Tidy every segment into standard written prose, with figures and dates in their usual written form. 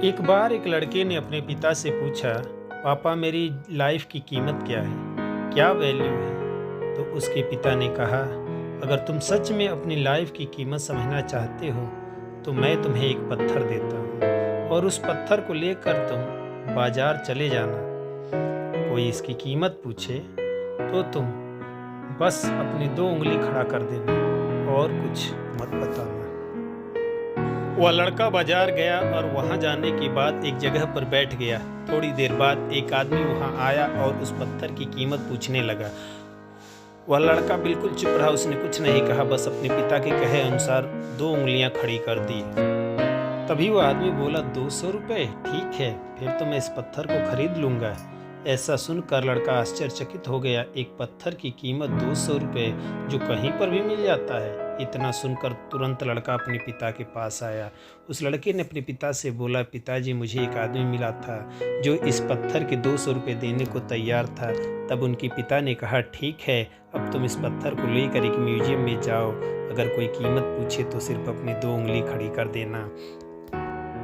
एक बार एक लड़के ने अपने पिता से पूछा, पापा मेरी लाइफ की कीमत क्या है, क्या वैल्यू है। तो उसके पिता ने कहा, अगर तुम सच में अपनी लाइफ की कीमत समझना चाहते हो तो मैं तुम्हें एक पत्थर देता हूँ और उस पत्थर को लेकर तुम बाजार चले जाना। कोई इसकी कीमत पूछे तो तुम बस अपनी दो उंगली खड़ा कर देना और कुछ मत बताना। वह लड़का बाजार गया और वहां जाने के बाद एक जगह पर बैठ गया। थोड़ी देर बाद एक आदमी वहां आया और उस पत्थर की कीमत पूछने लगा। वह लड़का बिल्कुल चुप रहा, उसने कुछ नहीं कहा, बस अपने पिता के कहे अनुसार दो उंगलियां खड़ी कर दी। तभी वह आदमी बोला, 200 रुपये, ठीक है, फिर तो मैं इस पत्थर को खरीद लूंगा। ऐसा सुनकर लड़का आश्चर्यचकित हो गया। एक पत्थर की कीमत 200 रुपये, जो कहीं पर भी मिल जाता है। इतना सुनकर तुरंत लड़का अपने पिता के पास आया। उस लड़के ने अपने पिता से बोला, पिताजी मुझे एक आदमी मिला था जो इस पत्थर के 200 रुपये देने को तैयार था। तब उनके पिता ने कहा, ठीक है, अब तुम इस पत्थर को लेकर एक म्यूजियम में जाओ। अगर कोई कीमत पूछे तो सिर्फ अपनी दो उंगली खड़ी कर देना।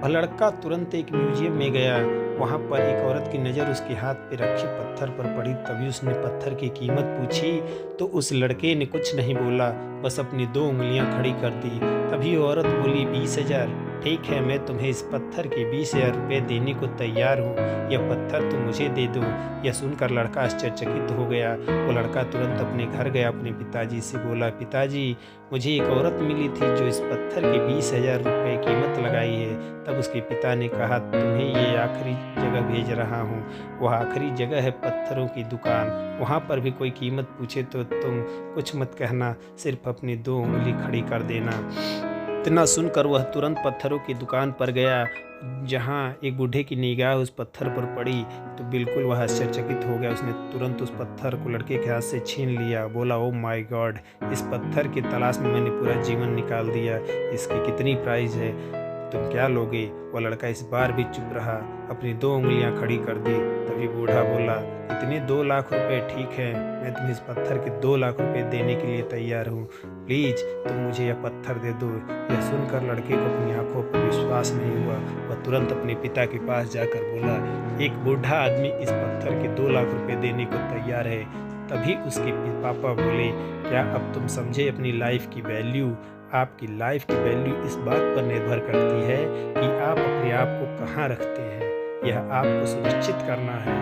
वह लड़का तुरंत एक म्यूजियम में गया। वहां पर एक औरत की नज़र उसके हाथ पे रखे पत्थर पर पड़ी। तभी उसने पत्थर की कीमत पूछी तो उस लड़के ने कुछ नहीं बोला, बस अपनी दो उंगलियां खड़ी कर दी। तभी वो औरत बोली, 20,000, ठीक है, मैं तुम्हें इस पत्थर के 20,000 रुपये देने को तैयार हूँ। यह पत्थर तुम मुझे दे दो। यह सुनकर लड़का आश्चर्यचकित हो गया। वो लड़का तुरंत अपने घर गया, अपने पिताजी से बोला, पिताजी मुझे एक औरत मिली थी जो इस पत्थर के 20,000 रुपये कीमत लगाई है। तब उसके पिता ने कहा, तुम्हें ये आखिरी जगह भेज रहा हूँ। वह आखिरी जगह है पत्थरों की दुकान। वहाँ पर भी कोई कीमत पूछे तो तुम कुछ मत कहना, सिर्फ अपनी दो उंगली खड़ी कर देना। इतना सुनकर वह तुरंत पत्थरों की दुकान पर गया। जहाँ एक बूढ़े की निगाह उस पत्थर पर पड़ी तो बिल्कुल वह आश्चर्यचकित हो गया। उसने तुरंत उस पत्थर को लड़के के हाथ से छीन लिया। बोला, ओ माय गॉड, इस पत्थर की तलाश में मैंने पूरा जीवन निकाल दिया। इसकी कितनी प्राइस है, तुम क्या लोगे? वह लड़का इस बार भी चुप रहा, अपनी दो उंगलियां खड़ी कर दी। तभी बूढ़ा बोला, इतने 2 लाख रुपए, ठीक है, मैं तुम्हें इस पत्थर के 2 लाख रुपए देने के लिए तैयार हूँ। प्लीज तुम मुझे यह पत्थर दे दो। यह सुनकर लड़के को अपनी आंखों पर विश्वास नहीं हुआ। वह तुरंत अपने पिता के पास जाकर बोला, एक बूढ़ा आदमी इस पत्थर के 2 लाख रुपए देने को तैयार है। तभी उसके पापा बोले, क्या अब तुम समझे अपनी लाइफ की वैल्यू? आपकी लाइफ की वैल्यू इस बात पर निर्भर करती है कि आप अपने आप को कहाँ रखते हैं। यह आपको सुनिश्चित करना है,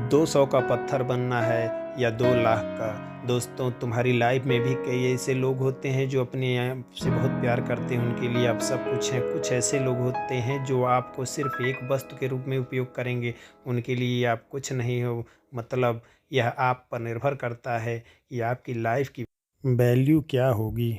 200 का पत्थर बनना है या 2 लाख का। दोस्तों, तुम्हारी लाइफ में भी कई ऐसे लोग होते हैं जो अपने आप से बहुत प्यार करते हैं, उनके लिए आप सब कुछ हैं। कुछ ऐसे लोग होते हैं जो आपको सिर्फ एक वस्तु के रूप में उपयोग करेंगे, उनके लिए आप कुछ नहीं हो। मतलब यह आप पर निर्भर करता है कि आपकी लाइफ की वैल्यू क्या होगी।